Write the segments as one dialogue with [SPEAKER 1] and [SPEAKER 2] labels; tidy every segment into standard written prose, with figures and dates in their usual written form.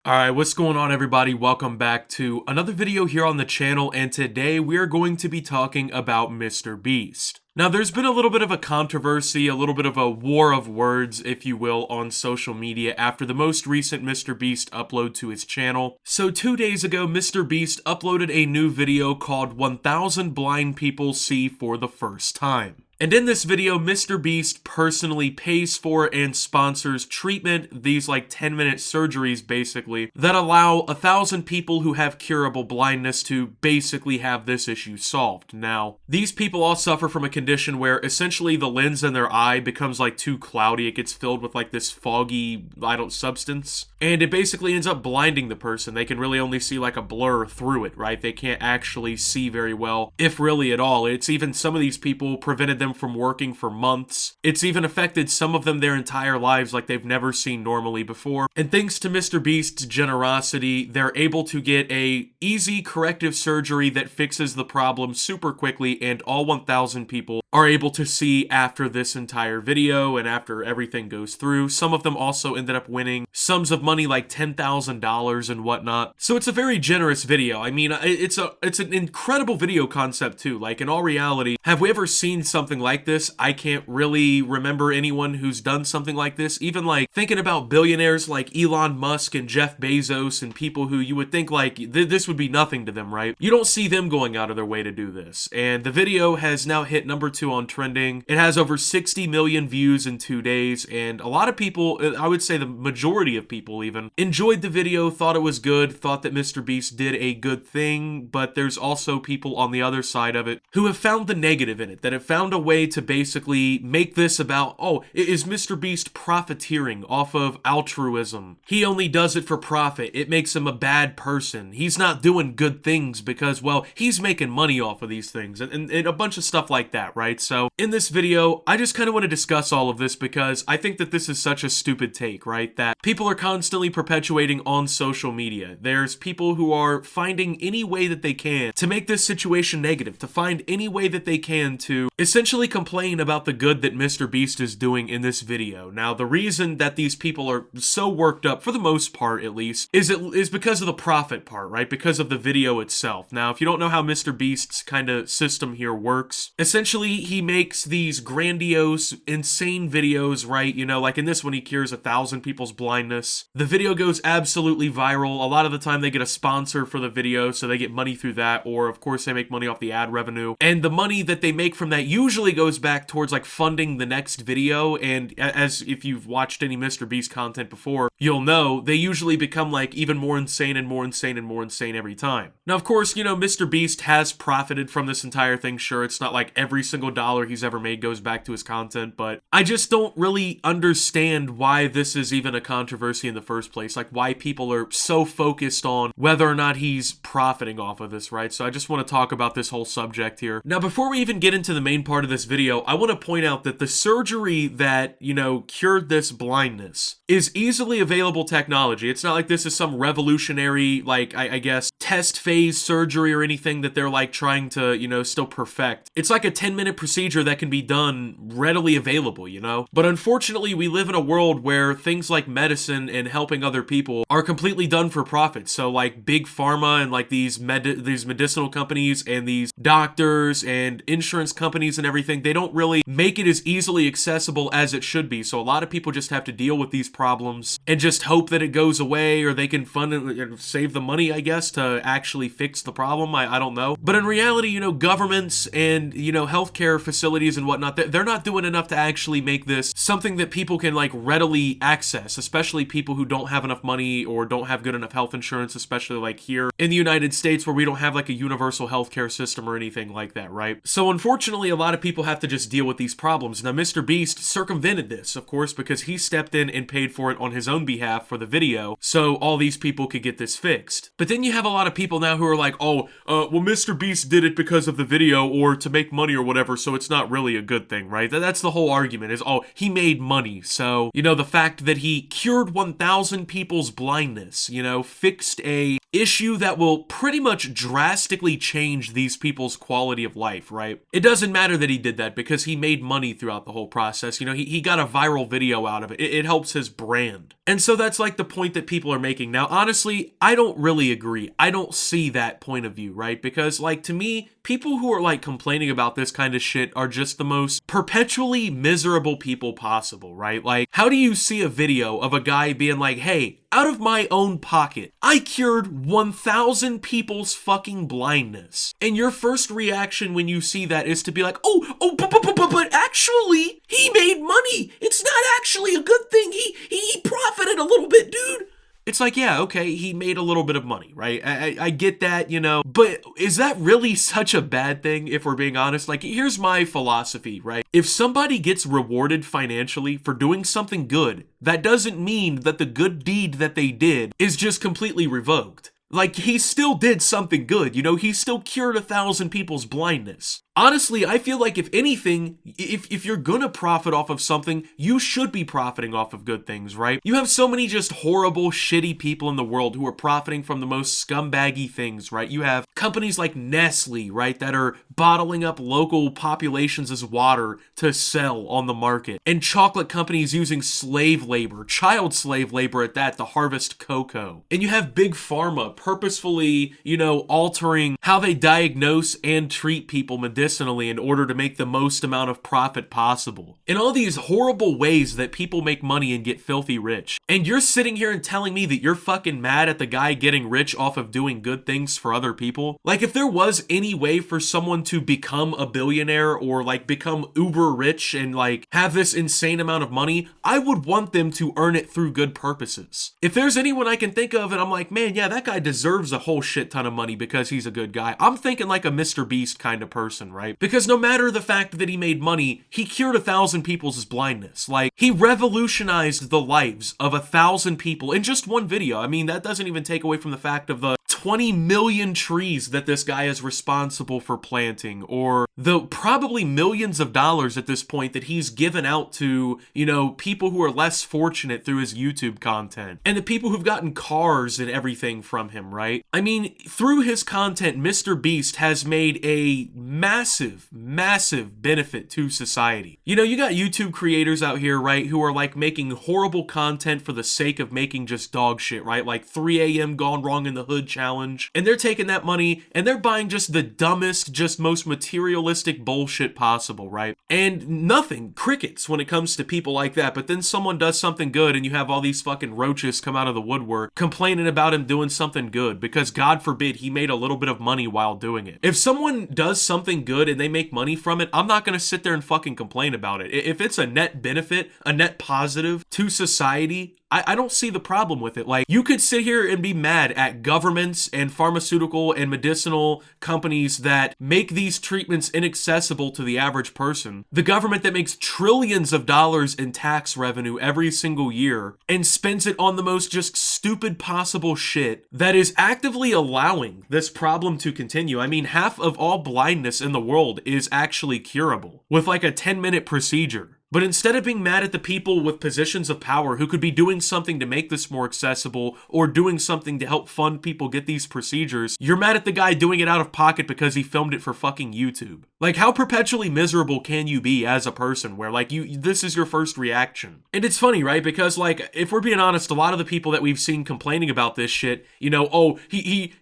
[SPEAKER 1] Alright, what's going on everybody? Welcome back to another video here on the channel, and today we are going to be talking about MrBeast. Now, there's been a little bit of a controversy, a little bit of a war of words, if you will, on social media after the most recent MrBeast upload to his channel. So 2 days ago, MrBeast uploaded a new video called 1000 Blind People See for the First Time. And in this video, MrBeast personally pays for and sponsors treatment, these like 10-minute surgeries basically, that allow 1,000 people who have curable blindness to basically have this issue solved. Now, these people all suffer from a condition where essentially the lens in their eye becomes like too cloudy. It gets filled with like this foggy, substance. And it basically ends up blinding the person. They can really only see like a blur through it, right? They can't actually see very well, if really at all. It's even some of these people prevented them from working for months. It's even affected some of them their entire lives like they've never seen normally before. And thanks to MrBeast's generosity, they're able to get a easy corrective surgery that fixes the problem super quickly, and all 1,000 people are able to see after this entire video and after everything goes through. Some of them also ended up winning sums of money like $10,000 and whatnot. So it's a very generous video. I mean, it's an incredible video concept too. Like, in all reality, have we ever seen something like this? I can't really remember anyone who's done something like this. Even like thinking about billionaires like Elon Musk and Jeff Bezos and people who you would think like this would be nothing to them, right? You don't see them going out of their way to do this. And the video has now hit number 2 on trending. It has over 60 million views in 2 days, and a lot of people, I would say the majority of people even, enjoyed the video, thought it was good, thought that MrBeast did a good thing. But there's also people on the other side of it who have found the negative in it, that have found a way to basically make this about, oh, is MrBeast profiteering off of altruism? He only does it for profit. It makes him a bad person. He's not doing good things because, well, he's making money off of these things, and a bunch of stuff like that, right? So in this video, I just kind of want to discuss all of this because I think that this is such a stupid take, right? That people are constantly perpetuating on social media. There's people who are finding any way that they can to make this situation negative, to find any way that they can to essentially complain about the good that MrBeast is doing in this video. Now, the reason that these people are so worked up, for the most part at least, is because of the profit part, right? Because of the video itself. Now, if you don't know how MrBeast's kind of system here works, essentially he makes these grandiose, insane videos, right? You know, like in this one, he cures 1,000 people's blindness. The video goes absolutely viral. A lot of the time they get a sponsor for the video, so they get money through that, or of course they make money off the ad revenue. And the money that they make from that usually goes back towards like funding the next video. And as if you've watched any MrBeast content before, you'll know they usually become like even more insane and more insane and more insane every time. Now, of course, you know, MrBeast has profited from this entire thing. Sure, it's not like every single dollar he's ever made goes back to his content, but I just don't really understand why this is even a controversy in the first place. Like, why people are so focused on whether or not he's profiting off of this, right? So I just want to talk about this whole subject here. Now, before we even get into the main part of this video, I want to point out that the surgery that, you know, cured this blindness is easily available technology. It's not like this is some revolutionary, like, I guess, test phase surgery or anything that they're like trying to, you know, still perfect. It's like a 10-minute procedure that can be done readily available, you know? But unfortunately, we live in a world where things like medicine and helping other people are completely done for profit. So like big pharma and like these medicinal companies and these doctors and insurance companies and everything, they don't really make it as easily accessible as it should be. So a lot of people just have to deal with these problems and just hope that it goes away, or they can fund it and save the money, I guess, to actually fix the problem. I don't know. But in reality, you know, governments and, you know, healthcare facilities and whatnot, they're not doing enough to actually make this something that people can like readily access, especially people who don't have enough money or don't have good enough health insurance, especially like here in the United States where we don't have like a universal healthcare system or anything like that, right? So unfortunately, a lot of people have to just deal with these problems. Now, MrBeast circumvented this, of course, because he stepped in and paid for it on his own behalf for the video, so all these people could get this fixed. But then you have a lot of people now who are like, oh, well, MrBeast did it because of the video or to make money or whatever, so it's not really a good thing, right? That's the whole argument is, oh, he made money. So, you know, the fact that he cured 1,000 people's blindness, you know, fixed a issue that will pretty much drastically change these people's quality of life, right? It doesn't matter that he did that because he made money throughout the whole process. You know, he got a viral video out of it. It helps his brand. And so that's like the point that people are making. Now, honestly, I don't really agree. I don't see that point of view, right? Because like to me, people who are like complaining about this kind of shit are just the most perpetually miserable people possible, right? Like, how do you see a video of a guy being like, hey, out of my own pocket, I cured 1,000 people's fucking blindness. And your first reaction when you see that is to be like, but actually, he made money. It's not actually a good thing. He profited a little bit, dude. It's like, yeah, okay, he made a little bit of money, right? I get that, you know, but is that really such a bad thing if we're being honest? Like, here's my philosophy, right? If somebody gets rewarded financially for doing something good, that doesn't mean that the good deed that they did is just completely revoked. Like, he still did something good, you know? He still cured 1,000 people's blindness. Honestly, I feel like if anything, if you're gonna profit off of something, you should be profiting off of good things, right? You have so many just horrible, shitty people in the world who are profiting from the most scumbaggy things, right? You have companies like Nestle, right, that are bottling up local populations as water to sell on the market. And chocolate companies using slave labor, child slave labor at that, to harvest cocoa. And you have Big Pharma purposefully, you know, altering how they diagnose and treat people medicinally in order to make the most amount of profit possible. In all these horrible ways that people make money and get filthy rich. And you're sitting here and telling me that you're fucking mad at the guy getting rich off of doing good things for other people? Like, if there was any way for someone to become a billionaire or like become uber rich and like have this insane amount of money, I would want them to earn it through good purposes. If there's anyone I can think of and I'm like, man, yeah, that guy deserves a whole shit ton of money because he's a good guy, I'm thinking like a MrBeast kind of person, right? Because no matter the fact that he made money, he cured 1,000 people's blindness. Like, he revolutionized the lives of 1,000 people in just one video. I mean, that doesn't even take away from the fact of the 20 million trees that this guy is responsible for planting, or the probably millions of dollars at this point that he's given out to, you know, people who are less fortunate through his YouTube content, and the people who've gotten cars and everything from him, right? I mean, through his content, MrBeast has made a massive benefit to society. You know, you got YouTube creators out here, right, who are like making horrible content for the sake of making just dog shit, right? Like 3 a.m. Gone Wrong in the Hood challenge. And they're taking that money and they're buying just the dumbest, just most materialistic bullshit possible, right? And nothing, crickets when it comes to people like that. But then someone does something good and you have all these fucking roaches come out of the woodwork complaining about him doing something good because God forbid he made a little bit of money while doing it. If someone does something good and they make money from it, I'm not gonna sit there and fucking complain about it. If it's a net benefit, a net positive to society, I don't see the problem with it. Like, you could sit here and be mad at governments and pharmaceutical and medicinal companies that make these treatments inaccessible to the average person. The government that makes trillions of dollars in tax revenue every single year and spends it on the most just stupid possible shit that is actively allowing this problem to continue. I mean, half of all blindness in the world is actually curable with like a 10-minute procedure. But instead of being mad at the people with positions of power who could be doing something to make this more accessible or doing something to help fund people get these procedures, you're mad at the guy doing it out of pocket because he filmed it for fucking YouTube. Like, how perpetually miserable can you be as a person where like this is your first reaction? And it's funny, right? Because like, if we're being honest, a lot of the people that we've seen complaining about this shit, you know, oh, he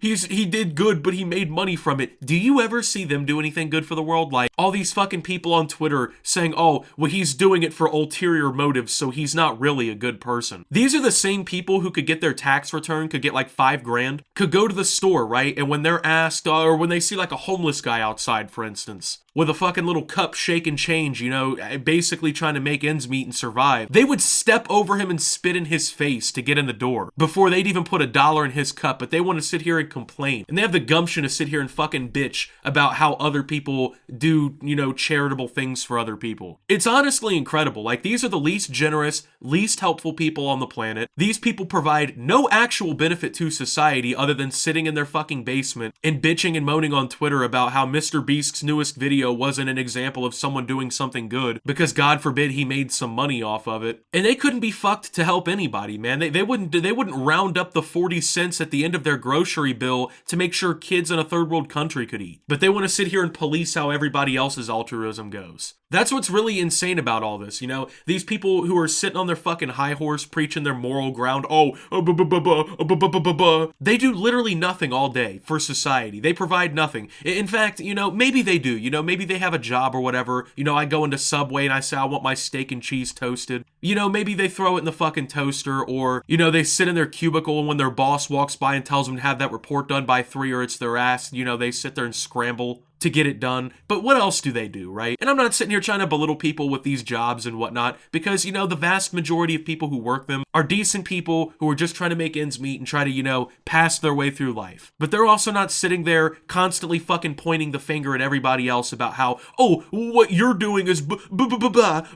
[SPEAKER 1] did good, but he made money from it. Do you ever see them do anything good for the world? Like, all these fucking people on Twitter saying, oh, well, he's doing it for ulterior motives, so he's not really a good person. These are the same people who could get their tax return, could get like $5,000, could go to the store, right? And when they're asked, or when they see like a homeless guy outside, for instance, with a fucking little cup shaking change, you know, basically trying to make ends meet and survive, they would step over him and spit in his face to get in the door before they'd even put $1 in his cup. But they want to sit here and complain, and they have the gumption to sit here and fucking bitch about how other people do, you know, charitable things for other people. It's honestly incredible. Like, these are the least generous, least helpful people on the planet. These people provide no actual benefit to society other than sitting in their fucking basement and bitching and moaning on Twitter about how MrBeast's newest video wasn't an example of someone doing something good because God forbid he made some money off of it. And they couldn't be fucked to help anybody, man. They wouldn't round up the 40 cents at the end of their grocery bill to make sure kids in a third world country could eat. But they want to sit here and police how everybody else's altruism goes. That's what's really insane about all this, you know? These people who are sitting on their fucking high horse preaching their moral ground, they do literally nothing all day for society. They provide nothing. In fact, you know, maybe they do, you know, maybe they have a job or whatever. You know, I go into Subway and I say I want my steak and cheese toasted. You know, maybe they throw it in the fucking toaster, or, you know, they sit in their cubicle and when their boss walks by and tells them to have that report done by 3 or it's their ass, you know, they sit there and scramble to get it done. But what else do they do, right? And I'm not sitting here trying to belittle people with these jobs and whatnot, because, you know, the vast majority of people who work them are decent people who are just trying to make ends meet and try to, you know, pass their way through life. But they're also not sitting there constantly fucking pointing the finger at everybody else about how, oh, what you're doing is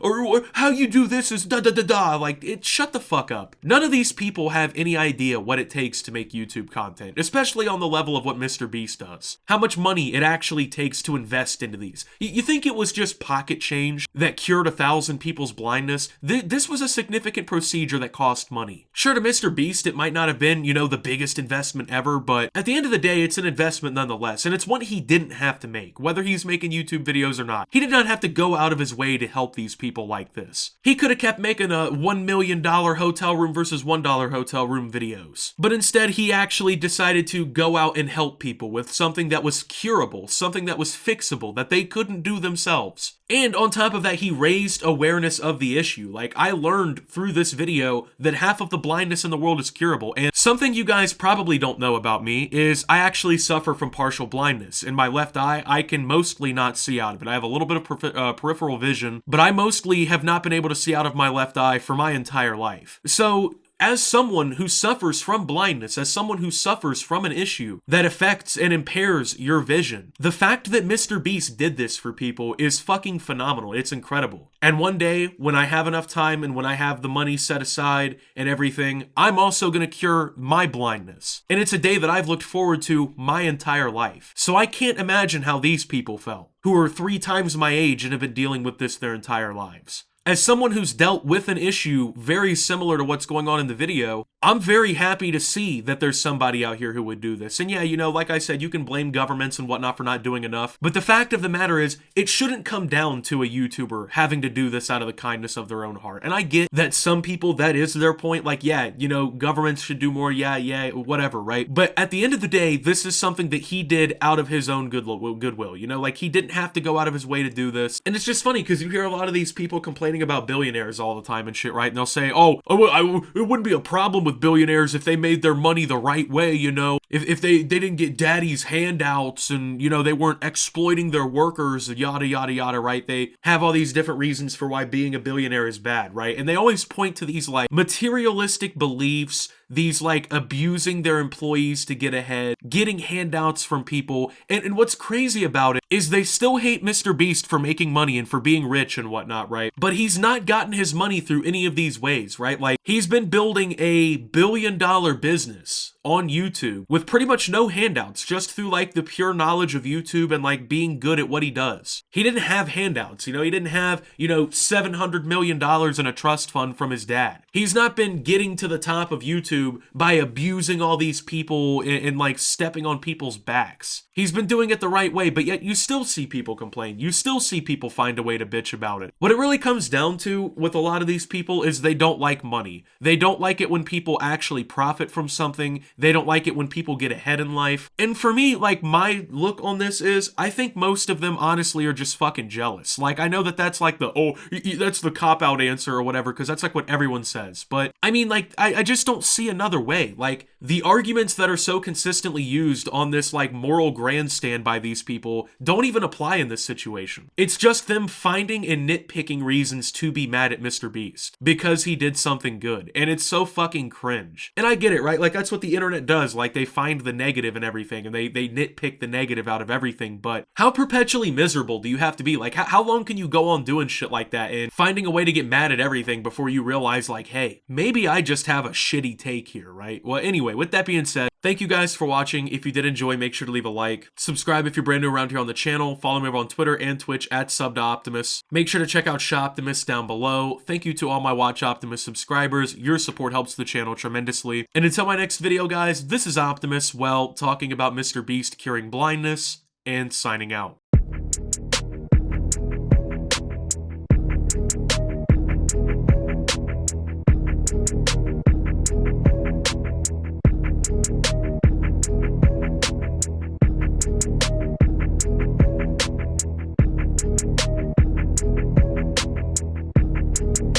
[SPEAKER 1] or how you do this is da. Like, shut the fuck up. None of these people have any idea what it takes to make YouTube content, especially on the level of what MrBeast does. How much money it actually takes to invest into these. You think it was just pocket change that cured 1,000 people's blindness? This was a significant procedure that cost money. Sure, to MrBeast, it might not have been, you know, the biggest investment ever, but at the end of the day, it's an investment nonetheless, and it's one he didn't have to make, whether he's making YouTube videos or not. He did not have to go out of his way to help these people like this. He could have kept making a $1 million hotel room versus $1 hotel room videos, but instead he actually decided to go out and help people with something that was curable, something that was fixable, that they couldn't do themselves. And on top of that, he raised awareness of the issue. Like, I learned through this video that half of the blindness in the world is curable. And something you guys probably don't know about me is I actually suffer from partial blindness. In my left eye, I can mostly not see out of it. I have a little bit of peripheral vision, but I mostly have not been able to see out of my left eye for my entire life. So, as someone who suffers from blindness, as someone who suffers from an issue that affects and impairs your vision, the fact that MrBeast did this for people is fucking phenomenal. It's incredible. And one day, when I have enough time and when I have the money set aside and everything, I'm also gonna cure my blindness. And it's a day that I've looked forward to my entire life. So I can't imagine how these people felt, who are 3 times my age and have been dealing with this their entire lives. As someone who's dealt with an issue very similar to what's going on in the video, I'm very happy to see that there's somebody out here who would do this. And yeah, you know, like I said, you can blame governments and whatnot for not doing enough. But the fact of the matter is, it shouldn't come down to a YouTuber having to do this out of the kindness of their own heart. And I get that some people, that is their point. Like, yeah, you know, governments should do more. Yeah, whatever, right? But at the end of the day, this is something that he did out of his own goodwill. You know, like, he didn't have to go out of his way to do this. And it's just funny because you hear a lot of these people complaining about billionaires all the time and shit, right? And they'll say, oh, it wouldn't be a problem with billionaires if they made their money the right way, you know? If they didn't get daddy's handouts and, you know, they weren't exploiting their workers, yada, yada, yada, right? They have all these different reasons for why being a billionaire is bad, right? And they always point to these, like, materialistic beliefs, these, like, abusing their employees to get ahead, getting handouts from people. And what's crazy about it is they still hate MrBeast for making money and for being rich and whatnot, right? But he's not gotten his money through any of these ways, right? Like, he's been building a billion-dollar business on YouTube with pretty much no handouts, just through, like, the pure knowledge of YouTube and, like, being good at what he does. He didn't have handouts, you know? He didn't have, you know, $700 million in a trust fund from his dad. He's not been getting to the top of YouTube by abusing all these people and like stepping on people's backs. He's been doing it the right way, but yet you still see people complain. You still see people find a way to bitch about it. What it really comes down to with a lot of these people is they don't like money. They don't like it when people actually profit from something. They don't like it when people get ahead in life. And for me, like, my look on this is, I think most of them honestly are just fucking jealous. Like, I know that that's like the, oh, that's the cop-out answer or whatever, because that's like what everyone says. But I mean, like, I just don't see another way. Like, the arguments that are so consistently used on this, like, moral grandstand by these people don't even apply in this situation. It's just them finding and nitpicking reasons to be mad at MrBeast because he did something good. And it's so fucking cringe. And I get it, right? Like, that's what the internet does. Like, they find the negative in everything and they nitpick the negative out of everything. But how perpetually miserable do you have to be? Like, how long can you go on doing shit like that and finding a way to get mad at everything before you realize, like, hey, maybe I just have a shitty take here, right? Well, anyway, with that being said, thank you guys for watching. If you did enjoy, make sure to leave a like. Subscribe if you're brand new around here on the channel. Follow me over on Twitter and Twitch at SubToOptimus. Make sure to check out Shoptimus down below. Thank you to all my Watch Optimus subscribers. Your support helps the channel tremendously. And until my next video, guys, this is Optimus, well, talking about MrBeast curing blindness and signing out.